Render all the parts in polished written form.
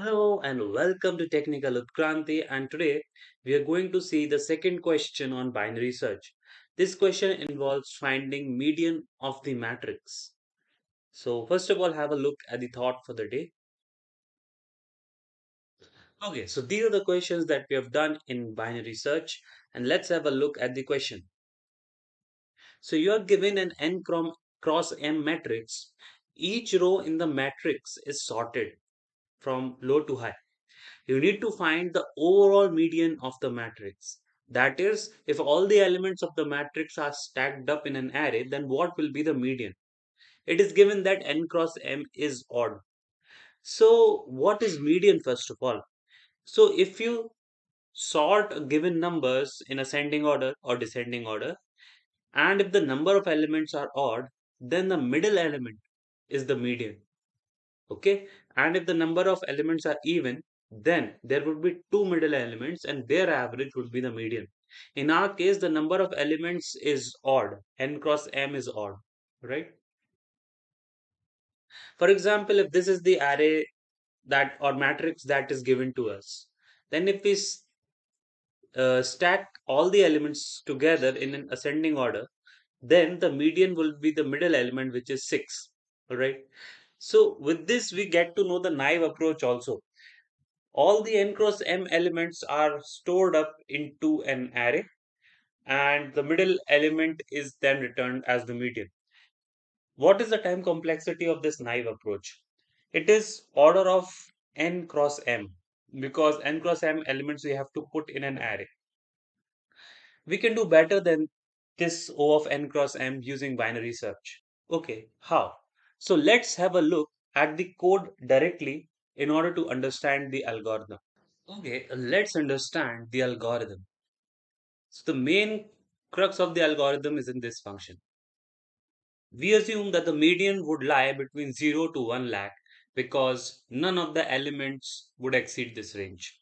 Hello and welcome to Technical Utkranti, and today we are going to see the second question on binary search. This question involves finding median of the matrix. So first of all, have a look at the thought for the day. Okay, so these are the questions that we have done in binary search, and let's have a look at the question. So you are given an cross m matrix. Each row in the matrix is sorted from low to high. You need to find the overall median of the matrix. That is, if all the elements of the matrix are stacked up in an array, then what will be the median? It is given that n cross m is odd. So, what is median first of all? So, if you sort given numbers in ascending order or descending order, and if the number of elements are odd, then the middle element is the median. Okay, and if the number of elements are even, then there would be two middle elements and their average would be the median. In our case, the number of elements is odd. N cross m is odd, right? For example, if this is the array that or matrix that is given to us, then if we stack all the elements together in an ascending order, then the median will be the middle element, which is 6. All right. So with this, we get to know the naive approach also. All the n cross m elements are stored up into an array, and the middle element is then returned as the median. What is the time complexity of this naive approach? It is order of n cross m, because n cross m elements we have to put in an array. We can do better than this O of n cross m using binary search. Okay, how? So let's have a look at the code directly in order to understand the algorithm. Okay, let's understand the algorithm. So the main crux of the algorithm is in this function. We assume that the median would lie between 0 to 1 lakh because none of the elements would exceed this range.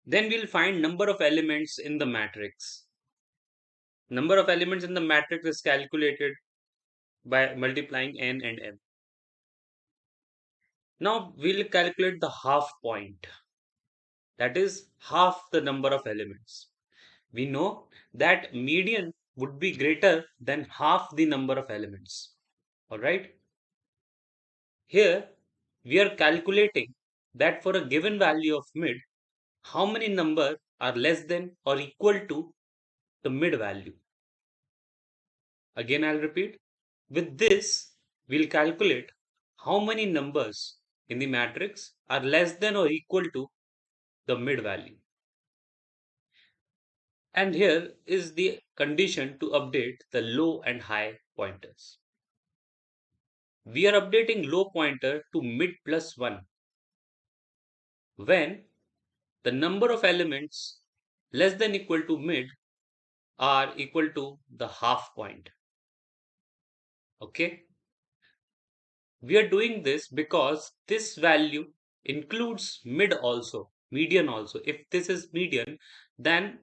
Then we'll find number of elements in the matrix. Number of elements in the matrix is calculated by multiplying n and m. Now we'll calculate the half point. That is half the number of elements. We know that median would be greater than half the number of elements. All right. Here we are calculating that for a given value of mid, how many number are less than or equal to the mid value. Again, I'll repeat. With this, we'll calculate how many numbers in the matrix are less than or equal to the mid value. And here is the condition to update the low and high pointers. We are updating low pointer to mid plus 1 when the number of elements less than equal to mid are equal to the half point. Okay, we are doing this because this value includes median also. If this is median, then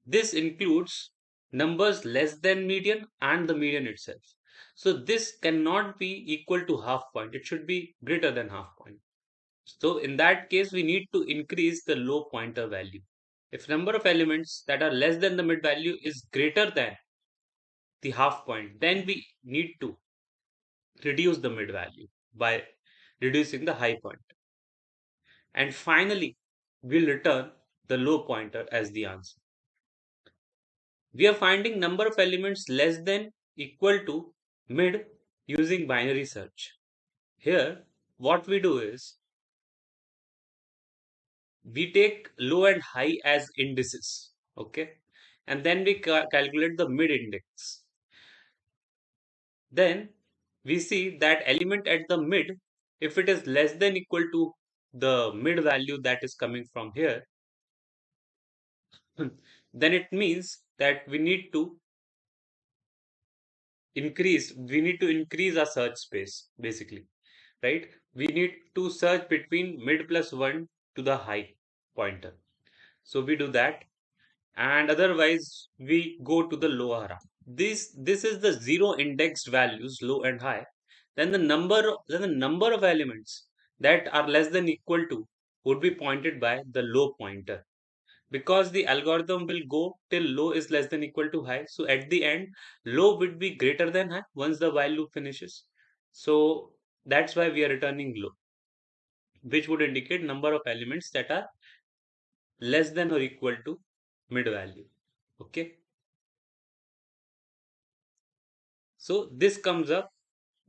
this includes numbers less than median and the median itself. So this cannot be equal to half point. It should be greater than half point. So in that case, we need to increase the low pointer value. If number of elements that are less than the mid value is greater than the half point, then we need to reduce the mid value by reducing the high point. And finally, we'll return the low pointer as the answer. We are finding number of elements less than equal to mid using binary search. Here, what we do is we take low and high as indices, okay, and then we calculate the mid index. Then we see that element at the mid, if it is less than equal to the mid value that is coming from here, then it means that we need to increase our search space, basically, right? We need to search between mid plus 1 to the high pointer. So we do that, and otherwise we go to the lower half. This is the zero indexed values, low and high. Then the number of elements that are less than equal to would be pointed by the low pointer, because the algorithm will go till low is less than equal to high. So at the end, low would be greater than high once the while loop finishes. So that's why we are returning low, which would indicate number of elements that are less than or equal to mid value. Okay. So this comes up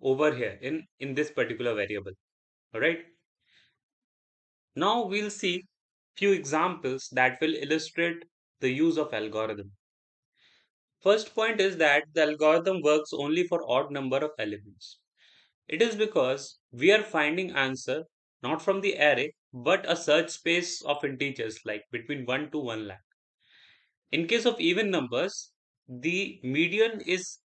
over here in this particular variable. All right. Now we'll see few examples that will illustrate the use of algorithm. First point is that the algorithm works only for odd number of elements. It is because we are finding answer not from the array but a search space of integers like between 1 to 1 lakh. In case of even numbers, the median is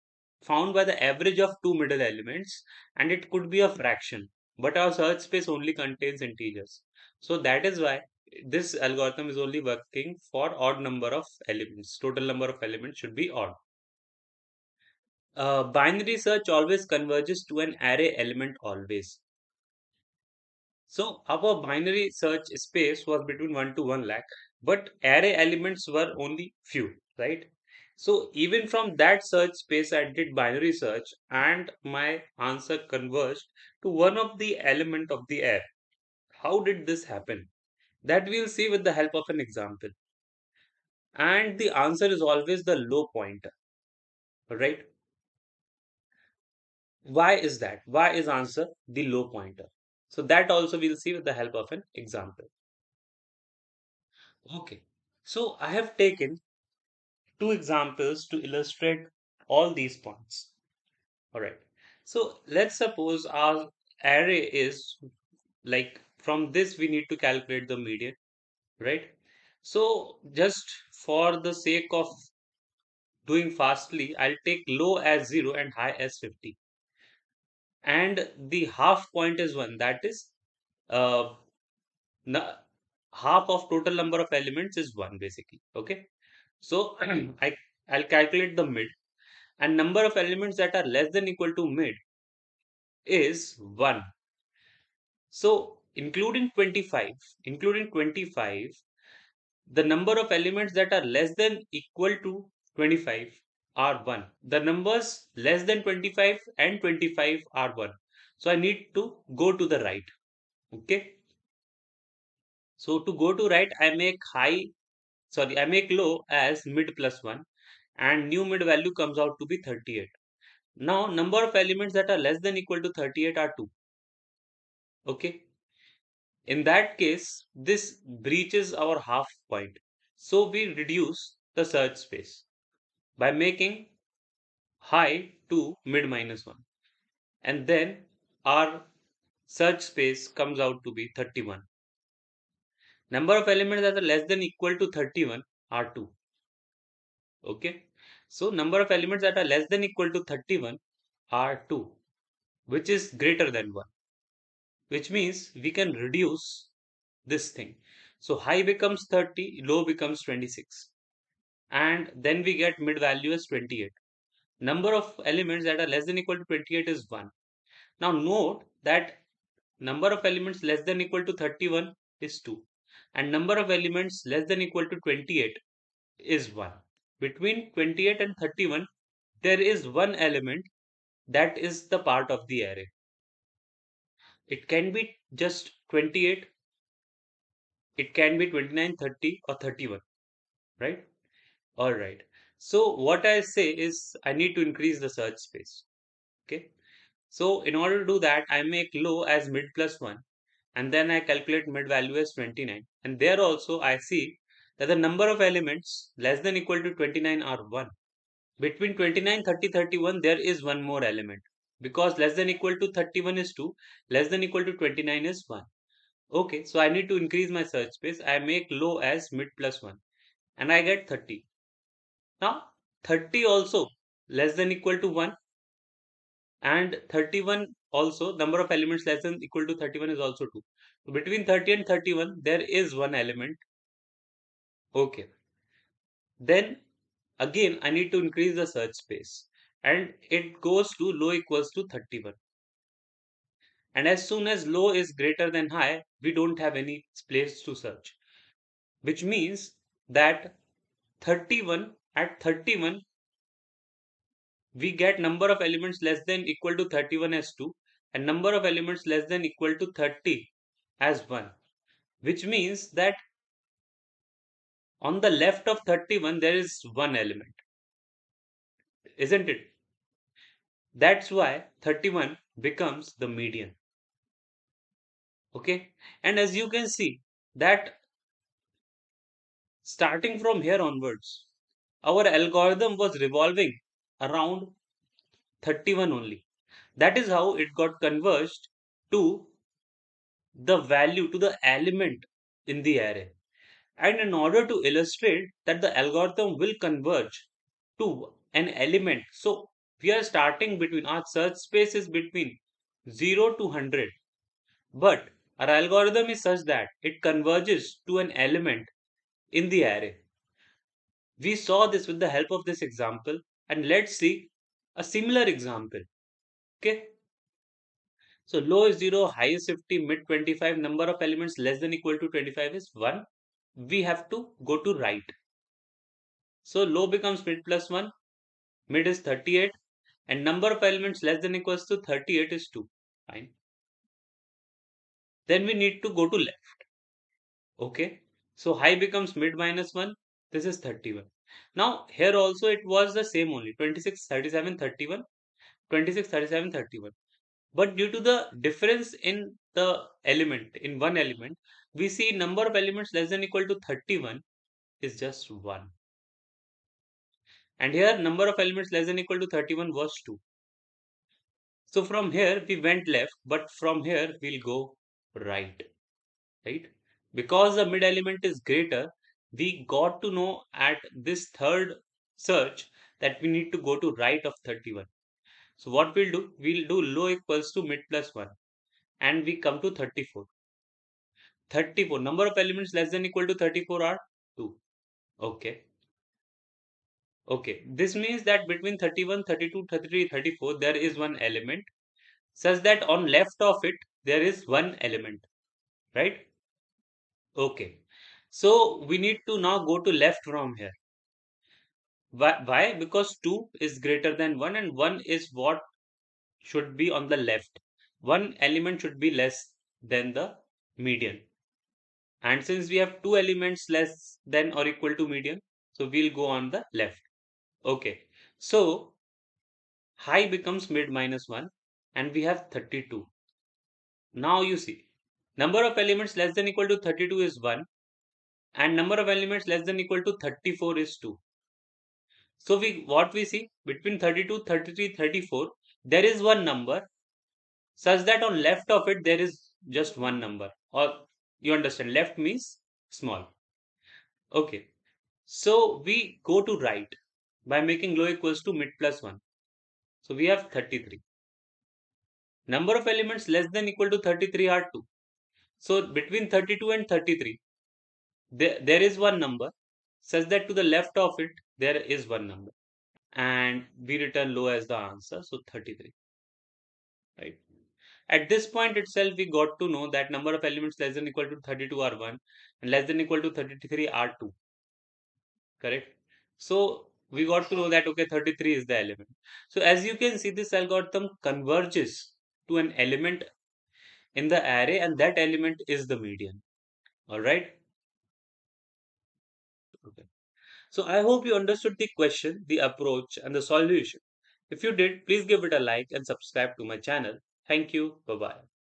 found by the average of two middle elements, and it could be a fraction, but our search space only contains integers. So that is why this algorithm is only working for odd number of elements. Total number of elements should be odd. Binary search always converges to an array element always. So our binary search space was between 1 to 1 lakh, but array elements were only few, right? So even from that search space, I did binary search and my answer converged to one of the element of the array. How did this happen? That we'll see with the help of an example. And the answer is always the low pointer, right? Why is that? Why is answer the low pointer? So that also we'll see with the help of an example. Okay. So I have taken two examples to illustrate all these points. All right. So let's suppose our array is like from this we need to calculate the median, right? So just for the sake of doing fastly, I'll take low as 0 and high as 50. And the half point is 1. That is uh, half of total number of elements is 1 basically. Okay. So I'll calculate the mid, and number of elements that are less than equal to mid is 1. So including 25, the number of elements that are less than equal to 25 are 1. The numbers less than 25 and 25 are 1. So I need to go to the right. Okay. So to go to right, I make low as mid plus 1, and new mid value comes out to be 38. Now number of elements that are less than equal to 38 are 2. Okay. In that case, this breaches our half point. So we reduce the search space by making high to mid minus 1. And then our search space comes out to be 31. Number of elements that are less than equal to 31 are 2. Okay. So number of elements that are less than equal to 31 are 2, which is greater than 1, which means we can reduce this thing. So high becomes 30, low becomes 26. And then we get mid value as 28. Number of elements that are less than equal to 28 is 1. Now note that number of elements less than equal to 31 is 2. And number of elements less than equal to 28 is 1. Between 28 and 31, there is one element that is the part of the array. It can be just 28, it can be 29, 30, or 31, right? All right. So what I say is I need to increase the search space. Okay. So in order to do that, I make low as mid plus 1, and then I calculate mid value as 29. And there also I see that the number of elements less than equal to 29 are 1. Between 29, 30, 31, there is one more element. Because less than equal to 31 is 2, less than equal to 29 is 1. Okay, so I need to increase my search space. I make low as mid plus 1, and I get 30. Now, 30 also less than equal to 1, and 31 also, number of elements less than equal to 31 is also 2. So between 30 and 31, there is one element. Okay. Then again, I need to increase the search space, and it goes to low equals to 31. And as soon as low is greater than high, we don't have any place to search, which means that 31 at 31 we get number of elements less than equal to 31 as 2 and number of elements less than equal to 30 as 1, which means that on the left of 31 there is one element, isn't it? That's why 31 becomes the median. Okay, and as you can see that starting from here onwards, our algorithm was revolving around 31 only. That is how it got converged to the value, to the element in the array. And in order to illustrate that the algorithm will converge to an element, so we are starting between, our search space is between 0 to 100, but our algorithm is such that it converges to an element in the array. We saw this with the help of this example, and let's see a similar example. Okay, so low is 0, high is 50, mid 25, number of elements less than equal to 25 is 1. We have to go to right. So low becomes mid plus 1, mid is 38, and number of elements less than equals to 38 is 2. Fine. Then we need to go to left. Okay. So high becomes mid minus 1. This is 31. Now here also it was the same only 26, 37, 31, 26, 37, 31. But due to the difference in the element, in one element, we see number of elements less than equal to 31 is just 1. And here number of elements less than equal to 31 was 2. So from here we went left, but from here we'll go right, right? Because the mid element is greater, we got to know at this third search that we need to go to right of 31. So what we'll do low equals to mid plus 1 and we come to 34. 34, number of elements less than equal to 34 are 2. Okay. Okay. This means that between 31, 32, 33, 34, there is one element such that on left of it, there is one element, right? Okay. So we need to now go to left from here. Why? Because 2 is greater than 1 and 1 is what should be on the left. One element should be less than the median. And since we have two elements less than or equal to median, so we'll go on the left. Okay. So high becomes mid minus 1 and we have 32. Now you see, number of elements less than equal to 32 is 1 and number of elements less than equal to 34 is 2. So what we see between 32, 33, 34, there is one number such that on left of it there is just one number, or you understand, left means small. Okay. So we go to right by making low equals to mid plus 1. So we have 33. Number of elements less than equal to 33 are 2. So between 32 and 33, there is one number such that to the left of it, there is one number. And we return low as the answer, so 33. Right. At this point itself, we got to know that number of elements less than equal to 32 are 1 and less than equal to 33 are 2. Correct? So we got to know that, okay, 33 is the element. So as you can see, this algorithm converges to an element in the array and that element is the median. All right. Okay. So I hope you understood the question, the approach and the solution. If you did, please give it a like and subscribe to my channel. Thank you. Bye-bye.